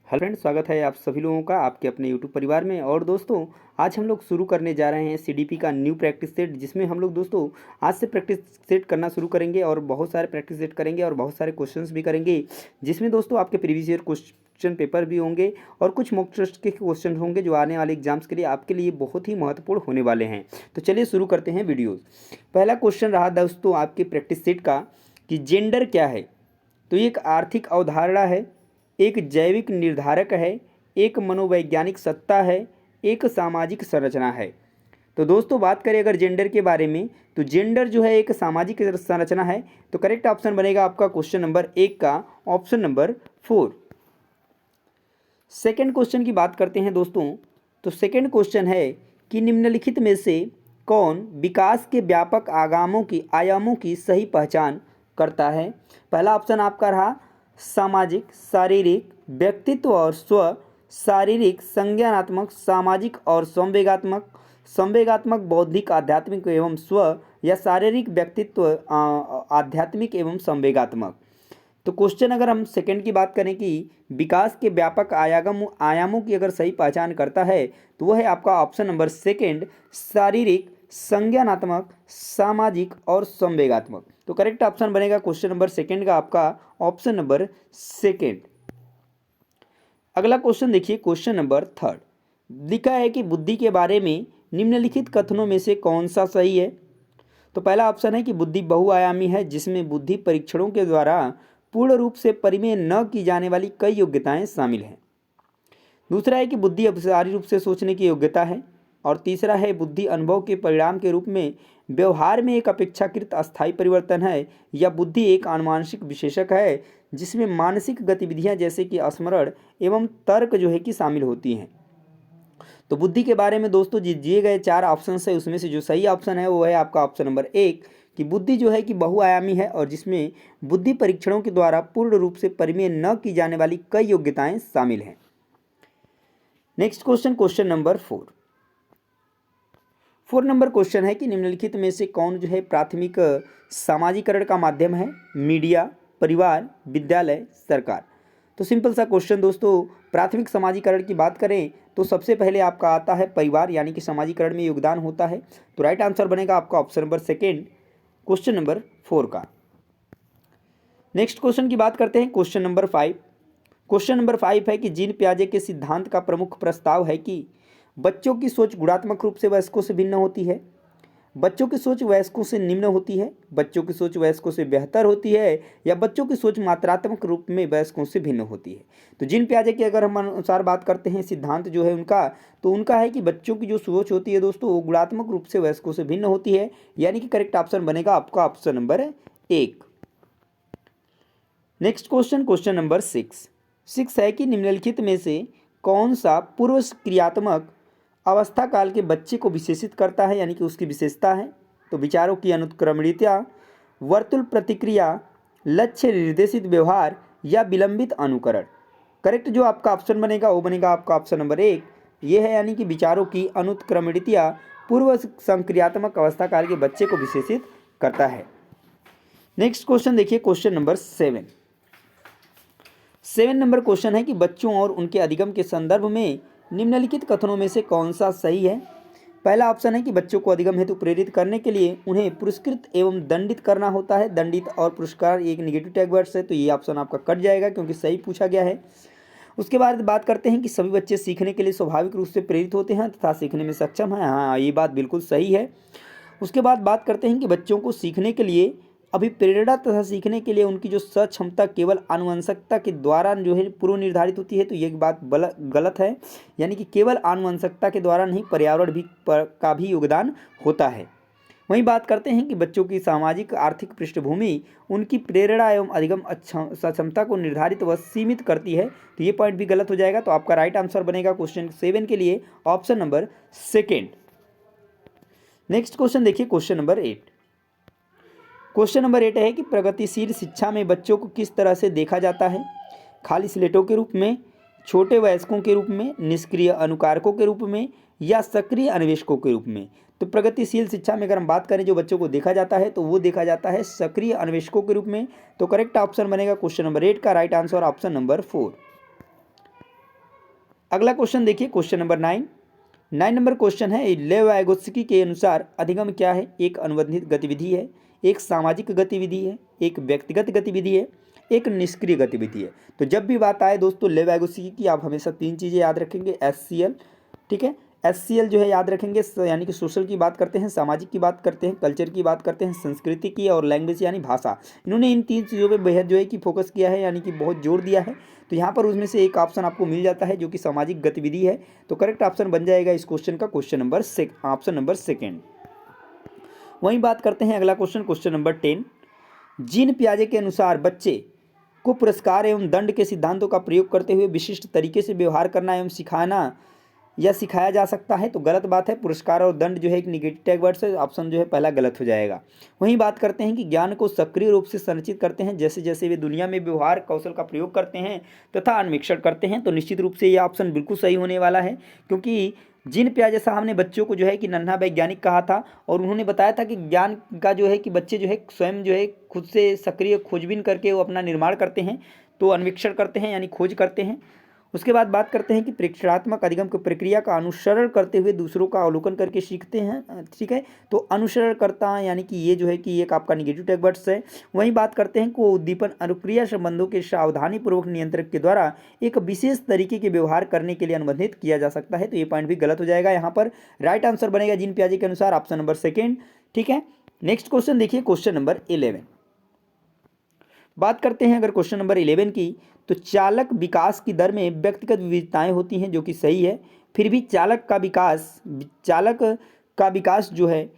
Hello friends, स्वागत है आप सभी लोगों का आपके अपने यूट्यूब परिवार में। और दोस्तों, आज हम लोग शुरू करने जा रहे हैं सीडीपी का न्यू प्रैक्टिस सेट, जिसमें हम लोग दोस्तों आज से प्रैक्टिस सेट करना शुरू करेंगे और बहुत सारे प्रैक्टिस सेट करेंगे और बहुत सारे क्वेश्चंस भी करेंगे, जिसमें दोस्तों आपके प्रीवियस ईयर क्वेश्चन पेपर भी होंगे और कुछ मॉक टेस्ट के क्वेश्चन होंगे जो आने वाले एग्जाम्स के लिए आपके लिए बहुत ही महत्वपूर्ण होने वाले हैं। तो चलिए शुरू करते हैं वीडियोज़। पहला क्वेश्चन रहा दोस्तों आपके प्रैक्टिस सेट का कि जेंडर क्या है। तो ये एक आर्थिक अवधारणा है, एक जैविक निर्धारक है, एक मनोवैज्ञानिक सत्ता है, एक सामाजिक संरचना है। तो दोस्तों बात करें अगर जेंडर के बारे में, तो जेंडर जो है एक सामाजिक संरचना है। तो करेक्ट ऑप्शन बनेगा आपका क्वेश्चन नंबर 1 का ऑप्शन नंबर 4। सेकेंड क्वेश्चन की बात करते हैं दोस्तों। तो सेकेंड क्वेश्चन है कि निम्नलिखित में से कौन विकास के व्यापक आयामों की सही पहचान करता है। पहला ऑप्शन आपका रहा सामाजिक, शारीरिक, व्यक्तित्व और स्व, शारीरिक, संज्ञानात्मक, सामाजिक और संवेगात्मक, बौद्धिक, आध्यात्मिक एवं स्व, या शारीरिक, व्यक्तित्व, आध्यात्मिक एवं संवेगात्मक। तो क्वेश्चन अगर हम सेकंड की बात करें कि विकास के व्यापक आयामों की अगर सही पहचान करता है, तो वह है आपका ऑप्शन नंबर सेकंड, शारीरिक, संज्ञानात्मक, सामाजिक और संवेगात्मक। तो करेक्ट ऑप्शन बनेगा क्वेश्चन नंबर सेकंड का आपका ऑप्शन नंबर सेकंड। अगला क्वेश्चन देखिए, क्वेश्चन नंबर थर्ड। लिखा है कि बुद्धि के बारे में निम्नलिखित कथनों में से कौन सा सही है। तो पहला ऑप्शन है कि बुद्धि बहुआयामी है, जिसमें बुद्धि परीक्षणों के द्वारा पूर्ण रूप से परिमेय न की जाने वाली कई योग्यताएं शामिल हैं। दूसरा है कि बुद्धि अभिसारी रूप से सोचने की योग्यता है। और तीसरा है बुद्धि अनुभव के परिणाम के रूप में व्यवहार में एक अपेक्षाकृत अस्थायी परिवर्तन है, या बुद्धि एक आनुवांशिक विशेषक है जिसमें मानसिक गतिविधियां जैसे कि स्मरण एवं तर्क जो है कि शामिल होती हैं। तो बुद्धि के बारे में दोस्तों दिए गए 4 ऑप्शन है, उसमें से जो सही ऑप्शन है वो है आपका ऑप्शन नंबर 1 कि बुद्धि जो है कि बहुआयामी है और जिसमें बुद्धि परीक्षणों के द्वारा पूर्ण रूप से परिमेय न की जाने वाली कई योग्यताएं शामिल हैं। Next question, question number 4 number question है कि निम्नलिखित में से कौन जो है प्राथमिक सामाजिकरण का माध्यम है। मीडिया, परिवार, विद्यालय, सरकार। तो सिंपल सा क्वेश्चन दोस्तों, प्राथमिक समाजीकरण की बात करें तो सबसे पहले आपका आता है परिवार, यानी कि समाजीकरण में योगदान होता है। तो राइट आंसर बनेगा आपका option number second, question number 4 का। नेक्स्ट क्वेश्चन की बात करते हैं, क्वेश्चन नंबर 5। क्वेश्चन नंबर 5 है कि जीन पियाजे के सिद्धांत का प्रमुख प्रस्ताव है कि बच्चों की सोच गुणात्मक रूप से वयस्कों से भिन्न होती है, बच्चों की सोच वयस्कों से निम्न होती है, बच्चों की सोच वयस्कों से बेहतर होती है, या बच्चों की सोच मात्रात्मक रूप में वयस्कों से भिन्न होती है। तो जीन पियाजे की अगर हम अनुसार बात करते हैं सिद्धांत जो है उनका, तो उनका है कि बच्चों की जो सोच होती है दोस्तों वो गुणात्मक रूप से वयस्कों से भिन्न होती है, यानी कि करेक्ट ऑप्शन बनेगा आपका option number 1। Next question, question number 6 है कि निम्नलिखित में से कौन सा पूर्व क्रियात्मक अवस्था काल के बच्चे को विशेषित करता है, यानी कि उसकी विशेषता है। तो विचारों की अनुक्रमणीयता, वर्तुल प्रतिक्रिया, लक्ष्य निर्देशित व्यवहार, या विलंबित अनुकरण। करेक्ट जो आपका ऑप्शन बनेगा वो बनेगा आपका ऑप्शन नंबर 1, ये है, यानी कि विचारों की अनुक्रमणीयता पूर्व संक्रियात्मक अवस्था काल के बच्चे को विशेषित करता है। नेक्स्ट क्वेश्चन देखिए, क्वेश्चन नंबर 7 नंबर क्वेश्चन है कि बच्चों और उनके अधिगम के संदर्भ में निम्नलिखित कथनों में से कौन सा सही है। पहला ऑप्शन है कि बच्चों को अधिगम हेतु प्रेरित करने के लिए उन्हें पुरस्कृत एवं दंडित करना होता है। दंडित और पुरस्कार एक निगेटिव टैग वर्ड्स है, तो ये ऑप्शन आपका कट जाएगा क्योंकि सही पूछा गया है। उसके बाद बात करते हैं कि सभी बच्चे सीखने के लिए स्वाभाविक रूप से प्रेरित होते हैं तथा सीखने में सक्षम हैं। हाँ, ये बात बिल्कुल सही है। उसके बाद बात करते हैं कि बच्चों को सीखने के लिए अभिप्रेरणा तथा सीखने के लिए उनकी जो सक्षमता केवल आनुवंशिकता के द्वारा जो है पूर्व निर्धारित होती है, तो ये बात गलत है, यानी कि केवल आनुवंशिकता के द्वारा नहीं, पर्यावरण भी का भी योगदान होता है। वहीं बात करते हैं कि बच्चों की सामाजिक आर्थिक पृष्ठभूमि उनकी प्रेरणा एवं अधिगम सक्षमता को निर्धारित व सीमित करती है, तो ये पॉइंट भी गलत हो जाएगा। तो आपका राइट आंसर बनेगा क्वेश्चन 7 के लिए ऑप्शन नंबर 2। नेक्स्ट क्वेश्चन देखिए, क्वेश्चन नंबर 8। क्वेश्चन नंबर 8 है कि प्रगतिशील शिक्षा में बच्चों को किस तरह से देखा जाता है। खाली स्लेटों के रूप में, छोटे वयस्कों के रूप में, निष्क्रिय अनुकारकों के रूप में, या सक्रिय अन्वेषकों के रूप में। तो प्रगतिशील शिक्षा में अगर हम बात करें जो बच्चों को देखा जाता है तो वो देखा जाता है सक्रिय अन्वेषकों के रूप में। तो करेक्ट ऑप्शन बनेगा क्वेश्चन नंबर 8 का राइट आंसर ऑप्शन नंबर 4। अगला क्वेश्चन देखिए, क्वेश्चन नंबर 9 नंबर क्वेश्चन है, लेव वाइगोत्स्की के अनुसार अधिगम क्या है? एक अनुबंधित गतिविधि है, एक सामाजिक गतिविधि है, एक व्यक्तिगत गतिविधि है, एक निष्क्रिय गतिविधि है। तो जब भी बात आए दोस्तों लेव वाइगोत्स्की की, आप हमेशा 3 चीज़ें याद रखेंगे, SCL, ठीक है, SCL जो है याद रखेंगे, यानी कि सोशल की बात करते हैं, सामाजिक की बात करते हैं, कल्चर की बात करते हैं, संस्कृति की, और लैंग्वेज यानी भाषा। इन्होंने इन 3 चीज़ों पे बेहद जो है कि फोकस किया है, यानी कि बहुत जोर दिया है। तो यहाँ पर उसमें से एक ऑप्शन आपको मिल जाता है जो कि सामाजिक गतिविधि है। तो करेक्ट ऑप्शन बन जाएगा इस क्वेश्चन का ऑप्शन नंबर 2। वहीं बात करते हैं अगला क्वेश्चन नंबर 10। जीन पियाजे के अनुसार बच्चे को पुरस्कार एवं दंड के सिद्धांतों का प्रयोग करते हुए विशिष्ट तरीके से व्यवहार करना एवं सिखाना या सिखाया जा सकता है। तो गलत बात है, पुरस्कार और दंड जो है एक निगेटिव टैग वर्ड से, ऑप्शन जो है पहला गलत हो जाएगा। वहीं बात करते हैं कि ज्ञान को सक्रिय रूप से संरचित करते हैं जैसे जैसे वे दुनिया में व्यवहार कौशल का प्रयोग करते हैं तथा अन्वेषण करते हैं। तो निश्चित रूप से यह ऑप्शन बिल्कुल सही होने वाला है, क्योंकि जीन पियाजे साहब ने बच्चों को जो है कि नन्हा वैज्ञानिक कहा था, और उन्होंने बताया था कि ज्ञान का जो है कि बच्चे जो है स्वयं जो है खुद से सक्रिय खोजबीन करके वो अपना निर्माण करते हैं, तो अन्वेषण करते हैं यानी खोज करते हैं। उसके बाद बात करते हैं कि प्रेक्षणात्मक अधिगम की प्रक्रिया का अनुसरण करते हुए दूसरों का अवलोकन करके सीखते हैं, ठीक है। तो अनुसरण करता है यानी कि ये जो है कि एक आपका निगेटिव टैग वर्ड्स है। वहीं बात करते हैं कि उद्दीपन अनुक्रिया संबंधों के सावधानीपूर्वक नियंत्रक के द्वारा एक विशेष तरीके के व्यवहार करने के लिए अनुबंधित किया जा सकता है। तो ये पॉइंट भी गलत हो जाएगा। यहाँ पर राइट आंसर बनेगा जीन पियाजे के अनुसार ऑप्शन नंबर 2, ठीक है। नेक्स्ट क्वेश्चन देखिए, क्वेश्चन नंबर 11। बात करते हैं अगर क्वेश्चन नंबर 11 की, तो चालक विकास की दर में व्यक्तिगत विविधताएं होती हैं जो कि सही है। फिर भी चालक का विकास जो है,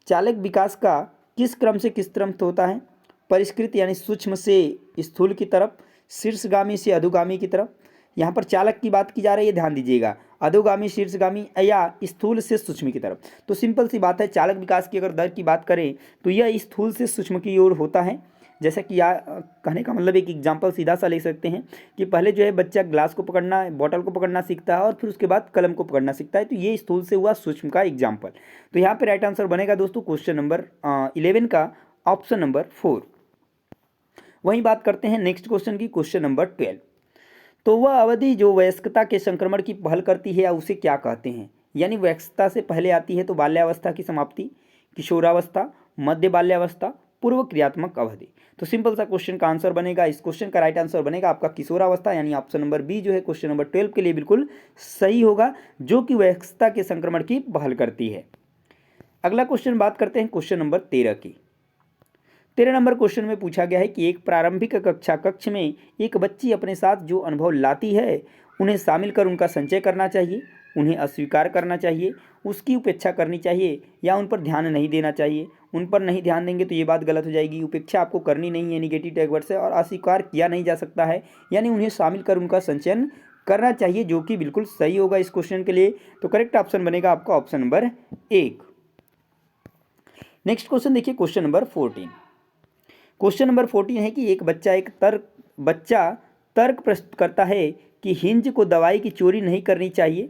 चालक विकास का किस क्रम से किस तरफ होता है? परिष्कृत यानी सूक्ष्म से स्थूल की तरफ, शीर्षगामी से अधोगामी की तरफ। यहाँ पर चालक की बात की जा रही है, ध्यान दीजिएगा, अधोगामी, शीर्षगामी या स्थूल से सूक्ष्म की तरफ। तो सिंपल सी बात है, चालक विकास की अगर दर की बात करें तो यह स्थूल से सूक्ष्म की ओर होता है। जैसा कि कहने का मतलब एक एग्जाम्पल सीधा सा ले सकते हैं कि पहले जो है बच्चा ग्लास को पकड़ना, बॉटल को पकड़ना सीखता है और फिर उसके बाद कलम को पकड़ना सीखता है। तो ये स्थूल से हुआ सूक्ष्म का एग्जाम्पल। तो यहाँ पे राइट आंसर बनेगा दोस्तों क्वेश्चन नंबर 11 का ऑप्शन नंबर 4। वहीं बात करते हैं नेक्स्ट क्वेश्चन की, क्वेश्चन नंबर 12। तो वह अवधि जो वयस्कता के संक्रमण की पहल करती है उसे क्या कहते हैं? यानी वयस्कता से पहले आती है तो बाल्यावस्था की समाप्ति, किशोरावस्था, मध्य बाल्यावस्था, पूर्व क्रियात्मक अवधि। तो सिंपल सा क्वेश्चन का आंसर बनेगा, इस क्वेश्चन का राइट आंसर बनेगा आपका किशोरावस्था, यानी ऑप्शन नंबर बी जो है क्वेश्चन नंबर 12 के लिए बिल्कुल सही होगा, जो कि वयस्कता के संक्रमण की पहल करती है। अगला क्वेश्चन बात करते हैं क्वेश्चन नंबर 13 की। 13 नंबर क्वेश्चन में पूछा गया है कि एक प्रारंभिक कक्ष में एक बच्ची अपने साथ जो अनुभव लाती है उन्हें शामिल कर उनका संचय करना चाहिए, उन्हें अस्वीकार करना चाहिए, उसकी उपेक्षा करनी चाहिए या उन पर ध्यान नहीं देना चाहिए। उन पर नहीं ध्यान देंगे तो ये बात गलत हो जाएगी, उपेक्षा आपको करनी नहीं है, निगेटिव टैग वर्ड से, और अस्वीकार किया नहीं जा सकता है, यानी उन्हें शामिल कर उनका संचयन करना चाहिए, जो कि बिल्कुल सही होगा इस क्वेश्चन के लिए। तो करेक्ट ऑप्शन बनेगा आपका ऑप्शन नंबर 1। नेक्स्ट क्वेश्चन देखिए, क्वेश्चन नंबर 14। क्वेश्चन नंबर 14 है कि एक बच्चा तर्क प्रस्तुत करता है कि हिंज को दवाई की चोरी नहीं करनी चाहिए,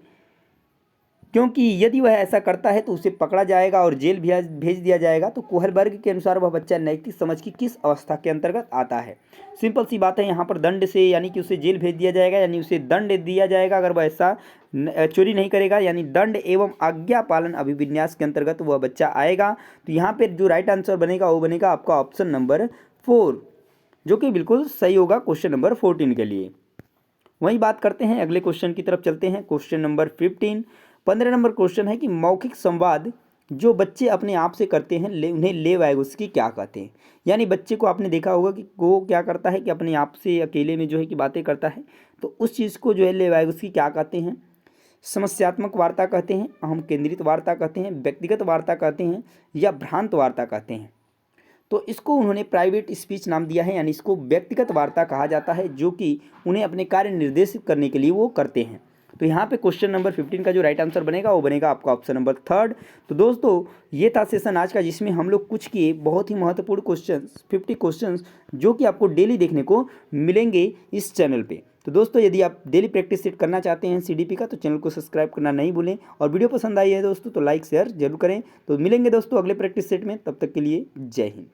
क्योंकि यदि वह ऐसा करता है तो उसे पकड़ा जाएगा और जेल भेज दिया जाएगा। तो कोहलबर्ग के अनुसार वह बच्चा नैतिक समझ की किस अवस्था के अंतर्गत आता है? सिंपल सी बात है, यहाँ पर दंड से यानी कि उसे जेल भेज दिया जाएगा, यानी उसे दंड दिया जाएगा अगर वह ऐसा चोरी नहीं करेगा, यानी दंड एवं आज्ञा पालन अभिविन्यास के अंतर्गत वह बच्चा आएगा। तो यहाँ पर जो राइट आंसर बनेगा वो बनेगा आपका ऑप्शन नंबर 4, जो कि बिल्कुल सही होगा क्वेश्चन नंबर 14 के लिए। वहीं बात करते हैं अगले क्वेश्चन की तरफ चलते हैं, क्वेश्चन नंबर 15 नंबर क्वेश्चन है कि मौखिक संवाद जो बच्चे अपने आप से करते हैं उन्हें लेव वाइगोत्स्की क्या कहते हैं? यानी बच्चे को आपने देखा होगा कि वो क्या करता है कि अपने आप से अकेले में जो है कि बातें करता है, तो उस चीज़ को जो है लेव वाइगोत्स्की क्या कहते हैं? समस्यात्मक वार्ता कहते हैं, अहम केंद्रित वार्ता कहते हैं, व्यक्तिगत वार्ता कहते हैं या भ्रांत वार्ता कहते हैं। तो इसको उन्होंने प्राइवेट स्पीच नाम दिया है, यानी इसको व्यक्तिगत वार्ता कहा जाता है, जो कि उन्हें अपने कार्य निर्देशित करने के लिए वो करते हैं। तो यहाँ पे क्वेश्चन नंबर 15 का जो राइट आंसर बनेगा वो बनेगा आपका ऑप्शन नंबर 3। तो दोस्तों ये था सेशन आज का, जिसमें हम लोग कुछ किए बहुत ही महत्वपूर्ण क्वेश्चंस, 50 क्वेश्चंस, जो कि आपको डेली देखने को मिलेंगे इस चैनल पे। तो दोस्तों यदि आप डेली प्रैक्टिस सेट करना चाहते हैं CDP का, तो चैनल को सब्सक्राइब करना नहीं भूलें, और वीडियो पसंद आई है दोस्तों तो लाइक शेयर जरूर करें। तो मिलेंगे दोस्तों अगले प्रैक्टिस सेट में, तब तक के लिए जय हिंद।